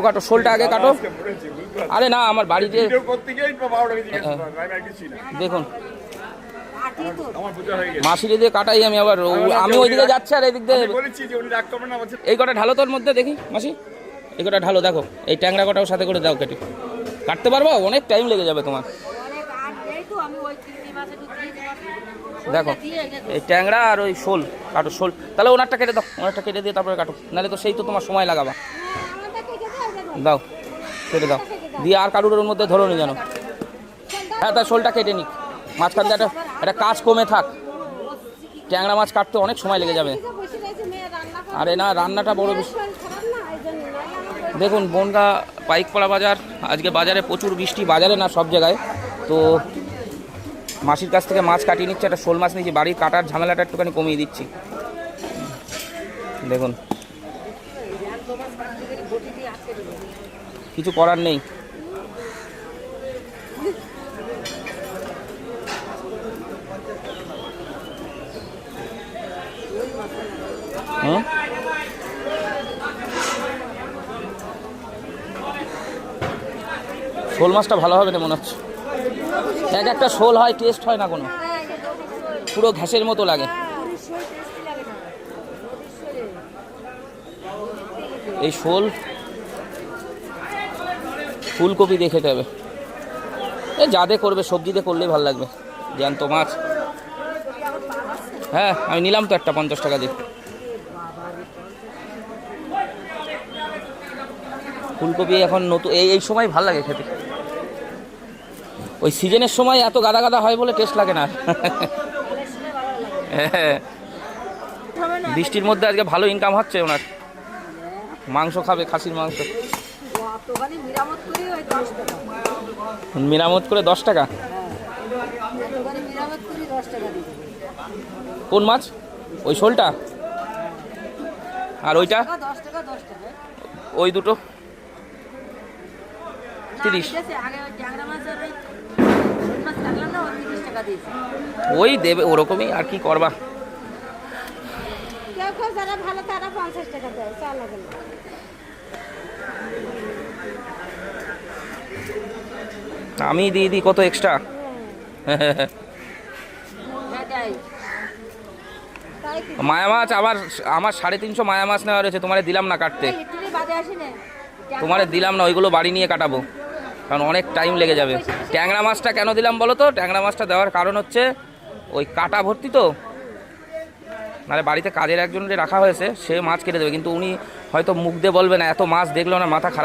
কাটো, শোলটা আগে কাটো। আরে না, আমার বাড়িতে দেখুন মাসিরে দিয়ে কাটাই আমি, আবার আমি ওইদিকে যাচ্ছি আর এইদিক দিয়ে এই কটা ঢালো তোর মধ্যে দেখি মাসি, এই কটা ঢালো। দেখো এই ট্যাংরা কটাও সাথে করে দাও, কেটে কাটতে পারবো, অনেক টাইম লেগে যাবে তোমার। দেখো এই ট্যাংরা আর ওই শোল কাটো, শোল তাহলে ওনারটা কেটে দাও, ওনারটা কেটে দিয়ে তারপরে কাটো, নাহলে তো সেই তো তোমার সময় লাগাবা। দাও কেটে দাও দিয়ে আর কারুর ওর মধ্যে ধরো নি জানো। হ্যাঁ তার শোলটা কেটে নিক, মাঝখান দিয়ে একটা কাজ কমে থাক, ট্যাংরা মাছ কাটতে অনেক সময় লেগে যাবে। আরে না রান্নাটা বড় বিষয়। দেখুন বনগা পাইকপাড়া বাজার, আজকে বাজারে প্রচুর বৃষ্টি, বাজারে না সব জায়গায়। তো মাসির কাছ থেকে মাছ কাটিয়ে নিচ্ছে, একটা শোল মাছ নিয়েছি, বাড়ির কাটার ঝামেলাটা একটুখানি কমিয়ে দিচ্ছি। দেখুন কিছু করার নেই। শোল মাছটা ভালো হবে না মনে হচ্ছে, এক একটা শোল হয় টেস্ট হয় না কোনো, পুরো ঘ্যাসের মতো লাগে। এই শোল ফুলকপি দিয়ে খেতে হবে, এই যা দিয়ে করবে সবজি দিয়ে করলেই ভালো লাগবে। জ্যান্ত মাছ, হ্যাঁ আমি নিলাম তো একটা 50 টাকা দিয়ে। ফুলকপি এখন নতুন এই সময় ভালো লাগে খেতে, ওই সিজনের সময় এত গাদা গাদা হয় বলে টেস্ট লাগে না। হ্যাঁ বৃষ্টির মধ্যে আজকে ভালো ইনকাম হচ্ছে ওনার, মাংস খাবে, খাসির মাংস। মেরামত করে 10 টাকা। কোন মাছ? ওই শোলটা আর ওইটা ওই দুটো 30। ওই দেবে ওরকমই, আর কি করবা। আমি দিয়ে দিই কত এক্সট্রা। মায়া মাছ আমার 350 মায়া মাছ নেওয়া রয়েছে, তোমারে দিলাম না কাটতে, তোমারে দিলাম না, ওইগুলো বাড়ি নিয়ে কাটাবো, কারণ অনেক টাইম লেগে যাবে। ট্যাংরা মাছটা কেন দিলাম বলো তো? ট্যাংরা মাছটা দেওয়ার কারণ হচ্ছে ওই কাটা ভর্তি তো, নাহলে বাড়িতে কাজের একজনকে রাখা হয়েছে, সে মাছ কেটে দেবে, কিন্তু উনি হয়তো মুখ দিয়ে বলবে না, এত মাছ দেখলে ওনার মাথা খারাপ।